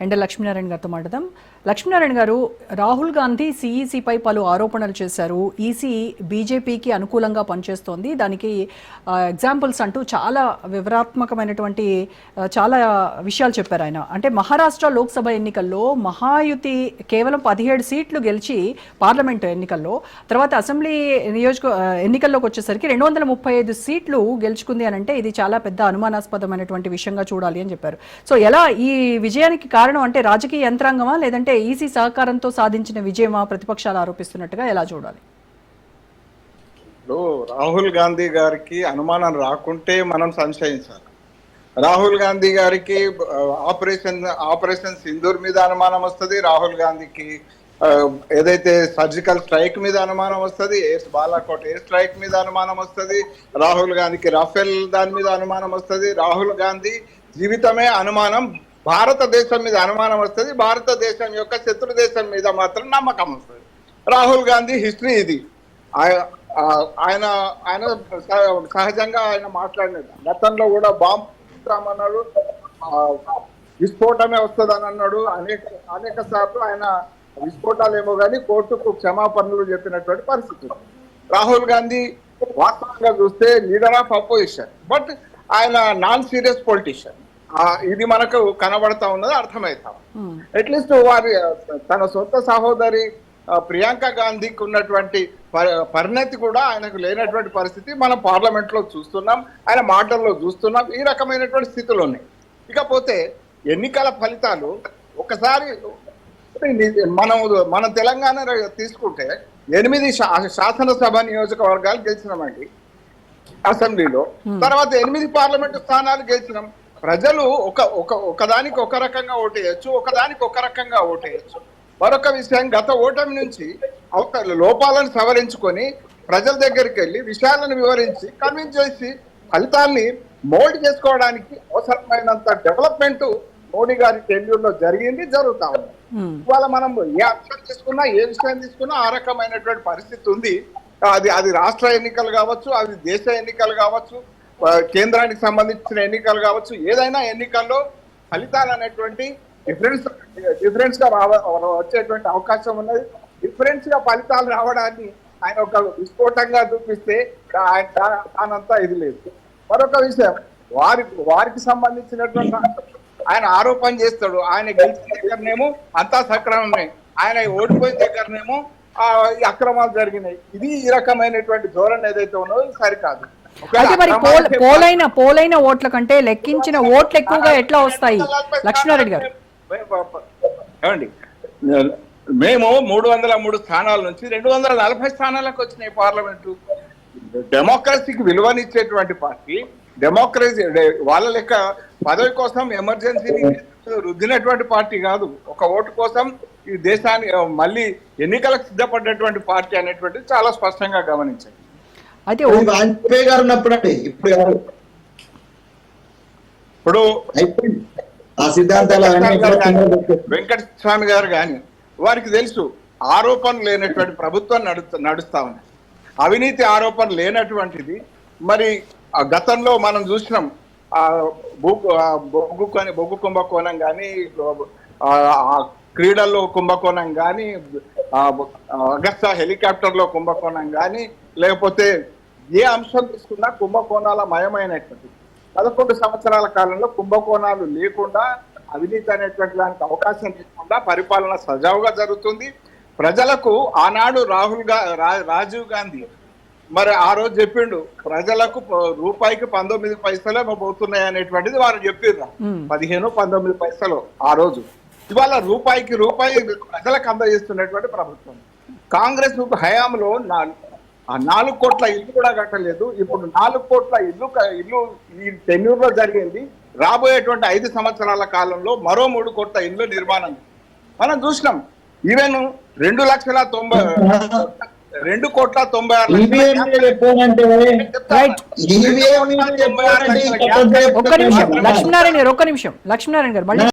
ఎండ లక్ష్మీనారాయణ గారితో మాట్లాడదాం. లక్ష్మీనారాయణ గారు, రాహుల్ గాంధీ సిఈసిపై పలు ఆరోపణలు చేశారు. ఈసీ బీజేపీకి అనుకూలంగా పనిచేస్తోంది, దానికి ఎగ్జాంపుల్స్ అంటూ చాలా వివరాత్మకమైనటువంటి చాలా విషయాలు చెప్పారు ఆయన. అంటే మహారాష్ట్ర లోక్సభ ఎన్నికల్లో మహాయుతి కేవలం 17 సీట్లు గెలిచి పార్లమెంట్ ఎన్నికల్లో, తర్వాత అసెంబ్లీ ఎన్నికల్లోకి వచ్చేసరికి 235 సీట్లు గెలుచుకుంది అని అంటే ఇది చాలా పెద్ద అనుమానాస్పదమైనటువంటి విషయంగా చూడాలి అని చెప్పారు. సో ఎలా ఈ విజయానికి కారణం అంటే రాజకీయ యంత్రాంగమా లేదంటే ఈసీ సహకారంతో సాధించిన విజయమా ప్రతిపక్షాలు ఆరోపిస్తున్నట్టుగా ఎలా చూడాలి? రాహుల్ గాంధీ గారికి అనుమానం రాకుంటే మనం సంశయించాలి. రాహుల్ గాంధీ గారికి ఆపరేషన్ సింధూర్ మీద అనుమానం వస్తుంది, రాహుల్ గాంధీకి ఏదైతే సర్జికల్ స్ట్రైక్ మీద అనుమానం వస్తుంది, బాలాకోట్ ఎయిర్ స్ట్రైక్ మీద అనుమానం వస్తుంది, రాహుల్ గాంధీకి రఫేల్ దాని మీద అనుమానం వస్తుంది. రాహుల్ గాంధీ జీవితమే అనుమానం. భారతదేశం మీద అనుమానం వస్తుంది, భారతదేశం యొక్క శత్రు దేశం మీద మాత్రం నమ్మకం వస్తుంది. రాహుల్ గాంధీ హిస్టరీ ఇది. ఆయన ఆయన సహజంగా ఆయన మాట్లాడినది. గతంలో కూడా బాంబు అన్నాడు, విస్ఫోటమే వస్తుందని అన్నాడు. అనేక సార్లు ఆయన విస్ఫోటాలేమో కానీ కోర్టుకు క్షమాపణలు చెప్పినటువంటి పరిస్థితి. రాహుల్ గాంధీ వాస్తవంగా చూస్తే లీడర్ ఆఫ్ అపోజిషన్, బట్ ఆయన నాన్ సీరియస్ పొలిటీషియన్. ఇది మనకు కనబడతా ఉన్నది, అర్థమవుతాం. అట్లీస్ట్ వారి తన సొంత సహోదరి ప్రియాంక గాంధీకి ఉన్నటువంటి పరిణతి కూడా ఆయనకు లేనటువంటి పరిస్థితి మనం పార్లమెంట్ లో చూస్తున్నాం, ఆయన మాటల్లో చూస్తున్నాం. ఈ రకమైనటువంటి స్థితులు ఉన్నాయి. ఇకపోతే ఎన్నికల ఫలితాలు ఒకసారి మనం తెలంగాణ తీసుకుంటే 8 శాసనసభ నియోజకవర్గాలు గెలిచినామండి అసెంబ్లీలో. తర్వాత 8 పార్లమెంటు స్థానాలు గెలిచినాం. ప్రజలు ఒకదానికి ఒక రకంగా ఓటేయచ్చు, ఒకదానికి ఒక రకంగా ఓటేయచ్చు. మరొక విషయం, గత ఓటమి నుంచి లోపాలను సవరించుకొని ప్రజల దగ్గరికి వెళ్ళి విషయాలను వివరించి కన్విన్స్ చేసి ఫలితాన్ని మోల్డ్ చేసుకోవడానికి అవసరమైనంత డెవలప్మెంట్ మోడీ గారి టెన్యూర్లో జరిగింది, జరుగుతా ఉంది. ఇవాళ మనం ఏ అంశం తీసుకున్నా, ఏ విషయం తీసుకున్నా ఆ రకమైనటువంటి పరిస్థితి ఉంది. అది రాష్ట్ర ఎన్నికలు కావచ్చు, అది దేశ ఎన్నికలు కావచ్చు, కేంద్రానికి సంబంధించిన ఎన్నికలు కావచ్చు, ఏదైనా ఎన్నికల్లో ఫలితాలు అనేటువంటి డిఫరెన్స్ గా వచ్చేటువంటి అవకాశం ఉన్నది. డిఫరెన్స్ గా ఫలితాలు రావడాన్ని ఆయన ఒక విస్ఫోటంగా చూపిస్తే దానంతా ఇది లేదు. మరొక విషయం, వారికి సంబంధించినటువంటి ఆయన ఆరోపణ చేస్తాడు. ఆయన గెలిచిన దగ్గరనేమో అంతా సక్రమమే, ఆయన ఓడిపోయిన దగ్గరనేమో ఈ అక్రమాలు జరిగినాయి. ఇది ఈ రకమైనటువంటి ధోరణి ఏదైతే ఉన్నదో సరికాదు. పోలైన ఓట్ల కంటే లెక్కించిన ఓట్లు ఎక్కువగా ఎట్లా వస్తాయి లక్ష్మీనారాయణ గారు? ఏమండి, మేము 303 స్థానాల నుంచి 240 స్థానాలకు వచ్చినాయి పార్లమెంటు. డెమోక్రసీకి విలువనిచ్చేటువంటి పార్టీ, డెమోక్రసీ వాళ్ళ లెక్క పదవి కోసం ఎమర్జెన్సీని రుద్దినటువంటి పార్టీ కాదు. ఒక ఓటు కోసం ఈ దేశాన్ని మళ్ళీ ఎన్నికలకు సిద్ధపడ్డటువంటి పార్టీ అనేటువంటిది చాలా స్పష్టంగా గమనించాలి. అయితే ఇప్పుడు వెంకట స్వామి గారు కానీ వారికి తెలుసు ఆరోపణలు లేనటువంటి ప్రభుత్వం నడుస్తా ఉంది, అవినీతి ఆరోపణ లేనటువంటిది. మరి గతంలో మనం చూసినాం, బొగ్గు కుంభకోణం కానీ, క్రీడల్లో కుంభకోణం కానీ, అగస్తా హెలికాప్టర్లో కుంభకోణం కానీ, లేకపోతే ఏ అంశం తీసుకున్నా కుంభకోణాల మయమైనటువంటి 11 సంవత్సరాల కాలంలో కుంభకోణాలు లేకుండా, అవినీతి అనేటువంటి దానికి అవకాశం లేకుండా పరిపాలన సజావుగా జరుగుతుంది. ప్రజలకు ఆనాడు రాజీవ్ గాంధీ మరి ఆ రోజు చెప్పిండు, ప్రజలకు రూపాయికి 19 పైసలే పోతున్నాయి అనేటువంటిది వారు చెప్పిర్రు. 15-19 పైసలు ఆ రోజు. ఇవాళ రూపాయికి రూపాయి ప్రజలకు అందజేస్తున్నటువంటి ప్రభుత్వం. కాంగ్రెస్ హయాంలో 4 కోట్ల ఇల్లు కూడా కట్టలేదు. ఇప్పుడు 4 కోట్ల ఇల్లు ఈ టెన్యూర్ లో జరిగింది. రాబోయేటువంటి 5 సంవత్సరాల కాలంలో మరో 3 కోట్ల ఇల్లు నిర్మాణం మనం చూసినాం. ఈవెన్ 2,96,96,000. ఒక్క నిమిషం లక్ష్మీనారాయణ గారు,